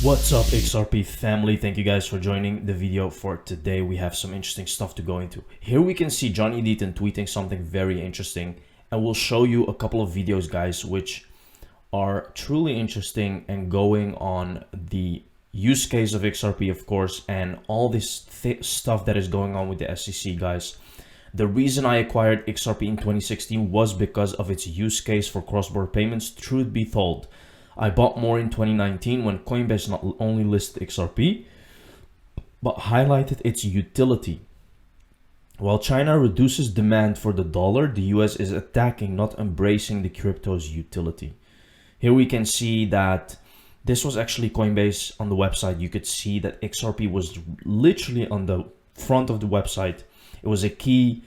What's up, XRP family? Thank you guys for joining the video for today. We have some interesting stuff to go into. Here we can see Johnny Deaton tweeting something very interesting, and we'll show you a couple of videos, guys, which are truly interesting and going on the use case of XRP, of course, and all this stuff that is going on with the SEC, guys. The reason I acquired XRP in 2016 was because of its use case for cross-border payments. Truth be told, I bought more in 2019 when Coinbase not only listed XRP, but highlighted its utility. While China reduces demand for the dollar, the US is attacking, not embracing the crypto's utility. Here we can see that this was actually Coinbase on the website. You could see that XRP was literally on the front of the website. It was a key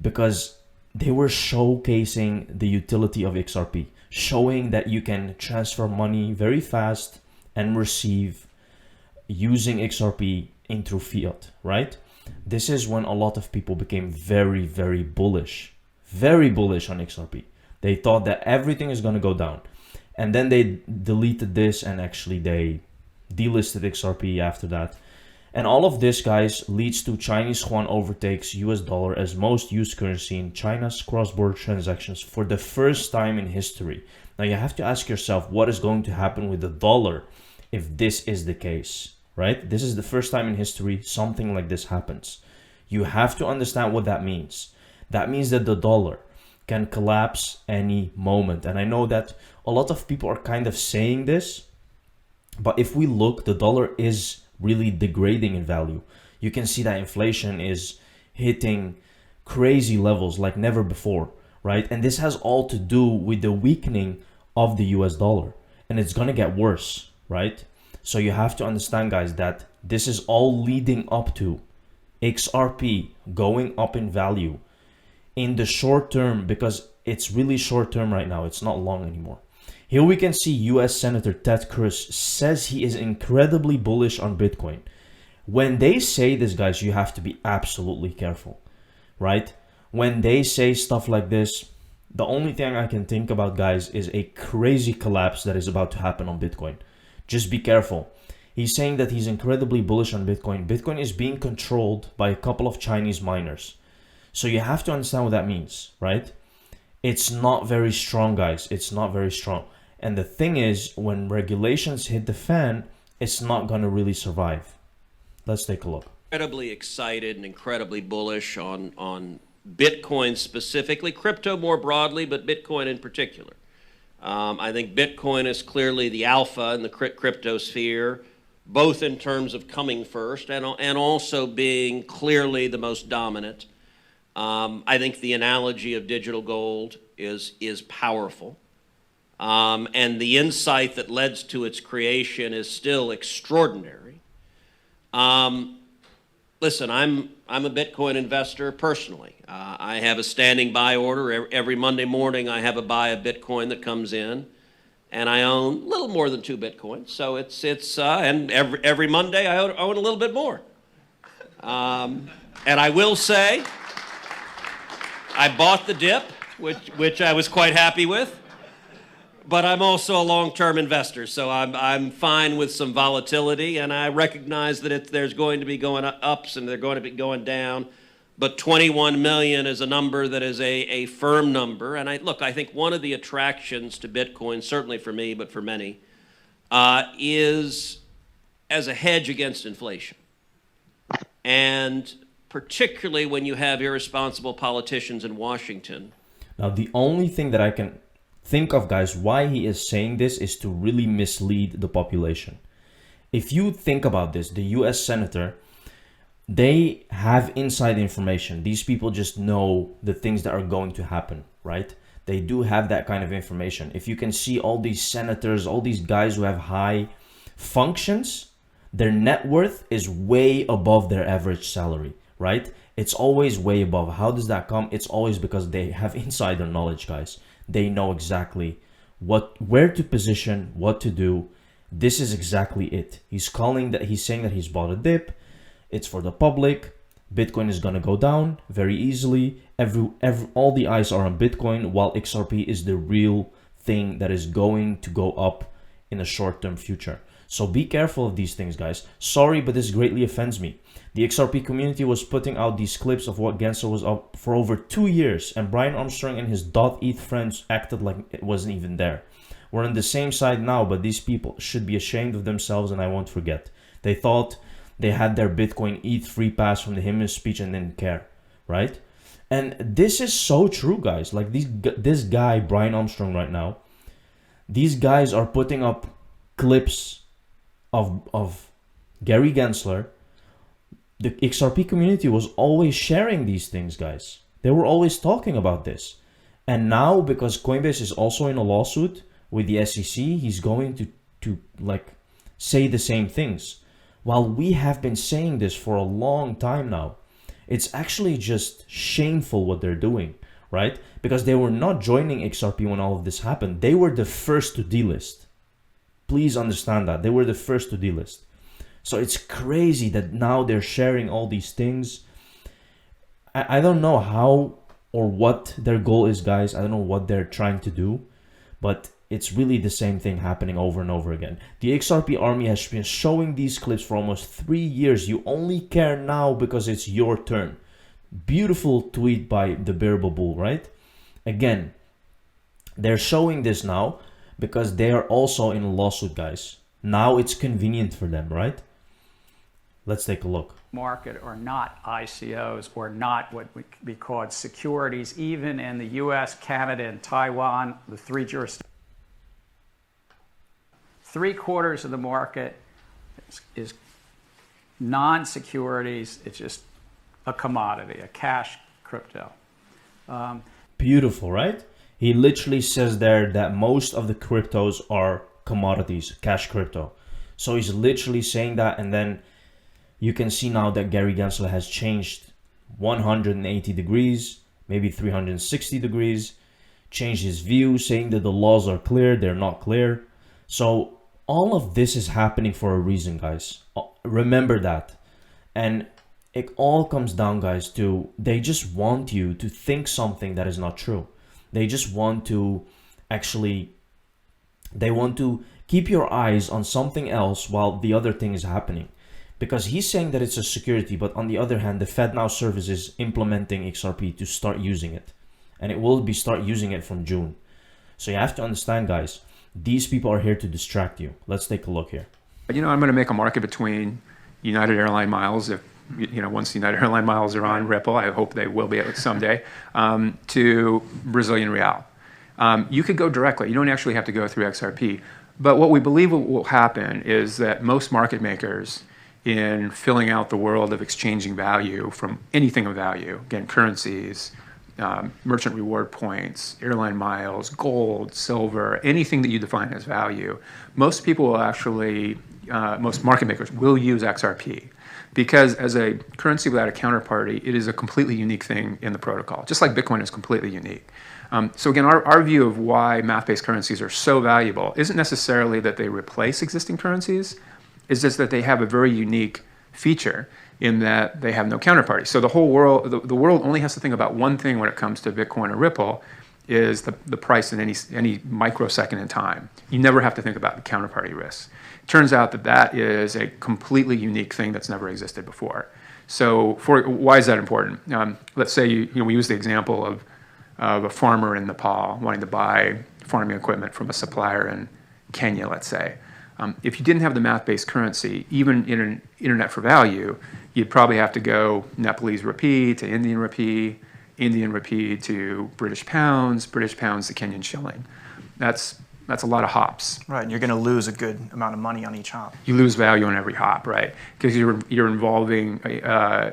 because they were showcasing the utility of XRP, showing that you can transfer money very fast and receive using XRP into fiat, right? This is when a lot of people became very bullish on XRP. They thought that everything is going to go down. And then they deleted this and actually they delisted XRP after that. And all of this, guys, leads to Chinese yuan overtakes US dollar as most used currency in China's cross-border transactions for the first time in history. Now you have to ask yourself what is going to happen with the dollar if this is the case, right? This is the first time in history something like this happens. You have to understand what that means. That means that the dollar can collapse any moment. And I know that a lot of people are kind of saying this, but if we look, the dollar is really degrading in value. You can see that inflation is hitting crazy levels like never before, right? And this has all to do with the weakening of the US dollar, and it's gonna get worse, right? So you have to understand, guys, that this is all leading up to XRP going up in value in the short term, because it's really short term right now. It's not long anymore. Here we can see US Senator Ted Cruz says he is incredibly bullish on Bitcoin. When they say this, guys, you have to be absolutely careful, right? When they say stuff like this, the only thing I can think about, guys, is a crazy collapse that is about to happen on Bitcoin. Just be careful. He's saying that he's incredibly bullish on Bitcoin. Bitcoin is being controlled by a couple of Chinese miners. So you have to understand what that means, right? It's not very strong, guys. It's not very strong. And the thing is, when regulations hit the fan, it's not going to really survive. Let's take a look. Incredibly excited and incredibly bullish on Bitcoin specifically, crypto more broadly, but Bitcoin in particular. I think Bitcoin is clearly the alpha in the crypto sphere, both in terms of coming first and also being clearly the most dominant. I think the analogy of digital gold is powerful. And the insight that led to its creation is still extraordinary. Listen, I'm a Bitcoin investor personally. I have a standing buy order. Every Monday morning I have a buy of Bitcoin that comes in, and I own a little more than 2 Bitcoins. So it's and every Monday I own a little bit more. And I will say, I bought the dip, which I was quite happy with. But I'm also a long-term investor, so I'm fine with some volatility, and I recognize that there's going to be going ups and they're going to be going down. But 21 million is a number that is a firm number. And I think one of the attractions to Bitcoin, certainly for me, but for many, is as a hedge against inflation. And particularly when you have irresponsible politicians in Washington. Now, the only thing that I can think of, guys, why he is saying this is to really mislead the population. If you think about this, the US Senator, they have inside information. These people just know the things that are going to happen, right? They do have that kind of information. If you can see all these senators, all these guys who have high functions, their net worth is way above their average salary, right? It's always way above. How does that come? It's always because they have insider knowledge, guys. They know exactly where to position, what to do. This is exactly it. He's saying that he's bought a dip. It's for the public. Bitcoin is going to go down very easily. All the eyes are on Bitcoin, while XRP is the real thing that is going to go up in the short-term future. So be careful of these things, guys. Sorry, but this greatly offends me. The XRP community was putting out these clips of what Gensler was up for over 2 years, and Brian Armstrong and his .eth friends acted like it wasn't even there. We're on the same side now, but these people should be ashamed of themselves, and I won't forget. They thought they had their Bitcoin ETH free pass from the hymnist speech and didn't care, right? And this is so true, guys. Like this guy, Brian Armstrong right now, these guys are putting up clips of Gary Gensler. The XRP community was always sharing these things, guys. They were always talking about this. And now, because Coinbase is also in a lawsuit with the SEC, he's going to like say the same things. While we have been saying this for a long time now, it's actually just shameful what they're doing, right? Because they were not joining XRP when all of this happened. They were the first to delist. Please understand that. They were the first to delist. So it's crazy that now they're sharing all these things. I don't know how or what their goal is, guys. I don't know what they're trying to do, but it's really the same thing happening over and over again. The XRP army has been showing these clips for almost 3 years. You only care now because it's your turn. Beautiful tweet by the Bearable Bull, right? Again, they're showing this now because they are also in a lawsuit, guys. Now it's convenient for them, right? Let's take a look. Market are not ICOs or not what would be called securities, even in the US, Canada, and Taiwan, the 3 jurisdictions. 3/4 of the market is non-securities. It's just a commodity, a cash crypto. Beautiful, right? He literally says there that most of the cryptos are commodities, cash crypto. So he's literally saying that, and then you can see now that Gary Gensler has changed 180 degrees, maybe 360 degrees, changed his view, saying that the laws are clear, they're not clear. So all of this is happening for a reason, guys. Remember that. And it all comes down, guys, to they just want you to think something that is not true. They just want to they want to keep your eyes on something else while the other thing is happening. Because he's saying that it's a security, but on the other hand, the FedNow service is implementing XRP to start using it. And it will start using it from June. So you have to understand, guys, these people are here to distract you. Let's take a look here. You know, I'm going to make a market between United Airline miles, if once United Airline miles are on Ripple, I hope they will be able to someday, to Brazilian real. You could go directly. You don't actually have to go through XRP. But what we believe will happen is that most market makers, in filling out the world of exchanging value from anything of value, again, currencies, merchant reward points, airline miles, gold, silver, anything that you define as value, most people will actually, most market makers will use XRP. Because as a currency without a counterparty, it is a completely unique thing in the protocol, just like Bitcoin is completely unique. So again, our view of why math-based currencies are so valuable isn't necessarily that they replace existing currencies, it's just that they have a very unique feature in that they have no counterparty. So the whole world, the world only has to think about one thing when it comes to Bitcoin or Ripple, is the price in any microsecond in time. You never have to think about the counterparty risks. Turns out that that is a completely unique thing that's never existed before. So why is that important? Let's say we use the example of a farmer in Nepal wanting to buy farming equipment from a supplier in Kenya, let's say. If you didn't have the math-based currency, even in an internet for value, you'd probably have to go Nepalese rupee to Indian rupee to British pounds to Kenyan shilling. That's a lot of hops. Right, and you're going to lose a good amount of money on each hop. You lose value on every hop, right? Because you're involving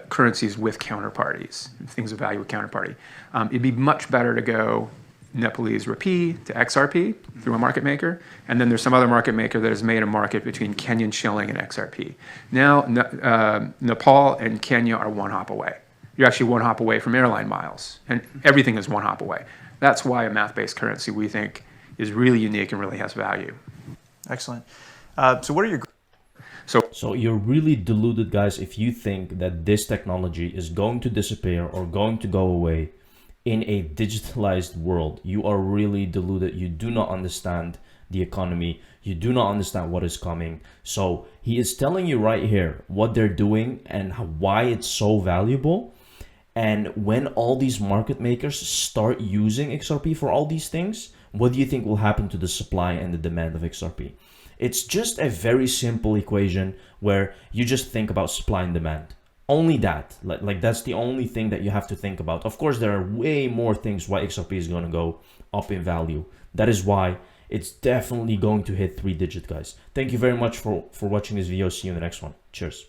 currencies with counterparties, things of value with counterparty. It'd be much better to go Nepalese rupee to XRP through a market maker, and then there's some other market maker that has made a market between Kenyan shilling and XRP. Now, Nepal and Kenya are one hop away. You're actually one hop away from airline miles, and everything is one hop away. That's why a math-based currency, we think, is really unique and really has value. Excellent. So what are your... So you're really deluded, guys, if you think that this technology is going to disappear or going to go away in a digitalized world, you are really deluded. You do not understand the economy. You do not understand what is coming. So he is telling you right here what they're doing and why it's so valuable. And when all these market makers start using XRP for all these things, what do you think will happen to the supply and the demand of XRP? It's just a very simple equation where you just think about supply and demand. Only that. Like that's the only thing that you have to think about. Of course, there are way more things why XRP is going to go up in value. That is why it's definitely going to hit 3-digit, guys. Thank you very much for watching this video. See you in the next one. Cheers.